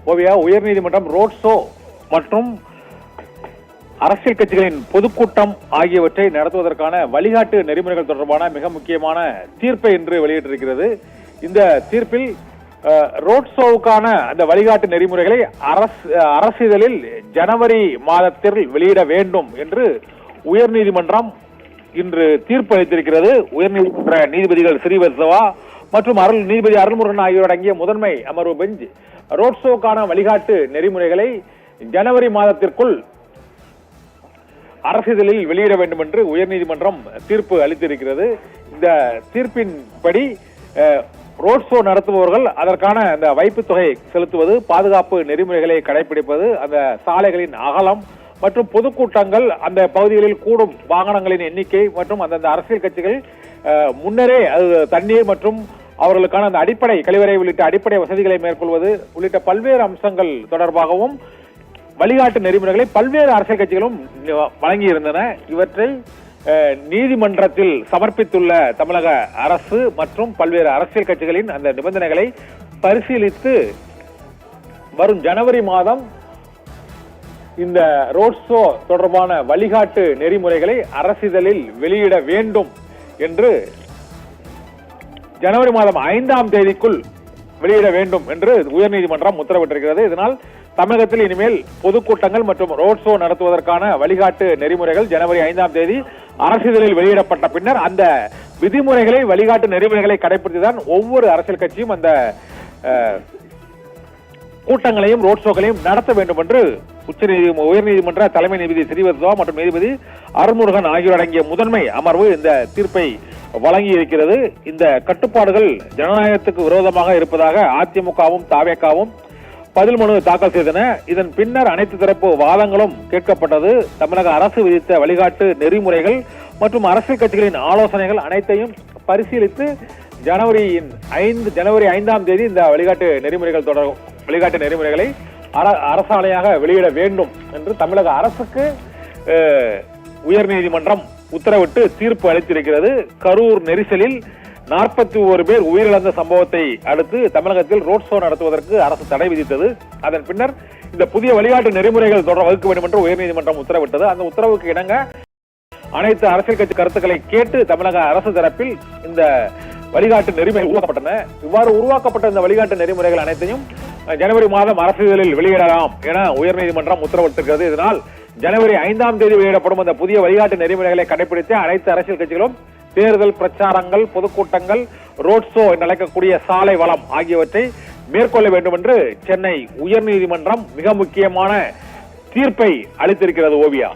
ஓவியா, உயர்நீதிமன்றம் road show மற்றும் அரசியல் கட்சிகளின் பொதுக்கூட்டம் ஆகியவற்றை நடத்துவதற்கான வழிகாட்டு நெறிமுறைகள் தொடர்பான மிக முக்கியமான தீர்ப்பை இன்று வெளியிட்டிருக்கிறது. இந்த தீர்ப்பில் ரோட் ஷோவுக்கான அந்த வழிகாட்டு நெறிமுறைகளை அரசிதழில் ஜனவரி மாதத்தில் வெளியிட வேண்டும் என்று உயர்நீதிமன்றம் இன்று தீர்ப்பு அளித்திருக்கிறது. உயர்நீதிமன்ற நீதிபதிகள் ஸ்ரீவத்சவா மற்றும் நீதிபதி அருள்முருகன் ஆகியோர் அடங்கிய முதன்மை அமர்வு பெஞ்ச் ரோட் ஷோக்கான வழிகாட்டு நெறிமுறைகளை ஜனவரி மாதத்திற்குள் அரசிதழில் வெளியிட வேண்டும் என்று உயர்நீதிமன்றம் தீர்ப்பு அளித்திருக்கிறது. இந்த தீர்ப்பின்படி ரோட் ஷோ நடத்துபவர்கள் அதற்கான அந்த வைப்பு தொகை செலுத்துவது, பாதுகாப்பு நெறிமுறைகளை கடைபிடிப்பது, அந்த சாலைகளின் அகலம் மற்றும் பொதுக்கூட்டங்கள், அந்த பகுதிகளில் கூடும் வாகனங்களின் எண்ணிக்கை மற்றும் அந்தந்த அரசியல் கட்சிகள் முன்னரே தண்ணீர் மற்றும் அவர்களுக்கான அந்த அடிப்படை கழிவறை உள்ளிட்ட அடிப்படை வசதிகளை மேற்கொள்வது உள்ளிட்ட பல்வேறு அம்சங்கள் தொடர்பாகவும் வழிகாட்டு நெறிமுறைகளை பல்வேறு அரசியல் கட்சிகளும் வழங்கியிருந்தன. இவற்றை நீதிமன்றத்தில் சமர்ப்பித்துள்ள தமிழக அரசு மற்றும் பல்வேறு அரசியல் கட்சிகளின் அந்த நிபந்தனைகளை பரிசீலித்து வரும் ஜனவரி மாதம் இந்த ரோட் ஷோ தொடர்பான வழிகாட்டு நெறிமுறைகளை அரசிதழில் வெளியிட வேண்டும் என்று ஜனவரி மாதம் 5ஆம் தேதிக்குள் வெளியிட வேண்டும் என்று உயர்நீதிமன்றம் உத்தரவிட்டிருக்கிறது. இதனால் தமிழகத்தில் இனிமேல் பொதுக்கூட்டங்கள் மற்றும் ரோட் ஷோ நடத்துவதற்கான வழிகாட்டு நெறிமுறைகள் ஜனவரி 5ஆம் தேதி அரசிதழில் வெளியிடப்பட்ட பின்னர் அந்த விதிமுறைகளை வழிகாட்டு நெறிமுறைகளை கடைபிடித்துதான் ஒவ்வொரு அரசியல் கட்சியும் அந்த கூட்டங்களையும் ரோட் ஷோக்களையும் நடத்த வேண்டும் என்று உயர்நீதிமன்ற தலைமை நீதிபதி ஸ்ரீவத்சவா மற்றும் நீதிபதி அருள்முருகன் ஆகியோர் அடங்கிய முதன்மை அமர்வு இந்த தீர்ப்பை வழங்கி இருக்கிறது. இந்த கட்டுப்பாடுகள் ஜனநாயகத்துக்கு விரோதமாக இருப்பதாக அதிமுகவும் தவேகவும் பதில் மனு தாக்கல் செய்தன. இதன் பின்னர் அனைத்து தரப்பு வாதங்களும் கேட்கப்பட்டது. தமிழக அரசு விதித்த வழிகாட்டு நெறிமுறைகள் மற்றும் அரசியல் கட்சிகளின் ஆலோசனைகள் அனைத்தையும் பரிசீலித்து ஜனவரி 5ஆம் தேதி இந்த வழிகாட்டு நெறிமுறைகளை அரசாணையாக வெளியிட வேண்டும் என்று தமிழக அரசுக்கு உயர்நீதிமன்றம் உத்தரவிட்டு தீர்ப்பு அளித்திருக்கிறது. கரூர் நெரிசலில் 41 பேர் உயிரிழந்த சம்பவத்தை அடுத்து தமிழகத்தில் ரோட் ஷோ நடத்துவதற்கு அரசு தடை விதித்தது. அதன் பின்னர் இந்த புதிய வழிகாட்டு நெறிமுறைகள் வகுக்க வேண்டும் என்று உயர்நீதிமன்றம் உத்தரவிட்டது. அந்த உத்தரவுக்கு இணங்க அனைத்து அரசியல் கட்சி கருத்துக்களை கேட்டு தமிழக அரசு தரப்பில் இந்த வழிகாட்டு நெறிமுறைகள் உருவாக்கப்பட்டன. இவ்வாறு உருவாக்கப்பட்ட இந்த வழிகாட்டு நெறிமுறைகள் அனைத்தையும் ஜனவரி மாதம் அரசிதழில் வெளியிடலாம் என உயர்நீதிமன்றம் உத்தரவிட்டிருக்கிறது. இதனால் ஜனவரி 5ஆம் தேதி வெளியிடப்படும் அந்த புதிய வழிகாட்டு நெறிமுறைகளை கடைபிடித்து அனைத்து அரசியல் கட்சிகளும் தேர்தல் பிரச்சாரங்கள், பொதுக்கூட்டங்கள், ரோட் ஷோ என்று அழைக்கக்கூடிய சாலை வளம் ஆகியவற்றை மேற்கொள்ள வேண்டும் என்று சென்னை உயர்நீதிமன்றம் மிக முக்கியமான தீர்ப்பை அளித்திருக்கிறது. ஓவியா.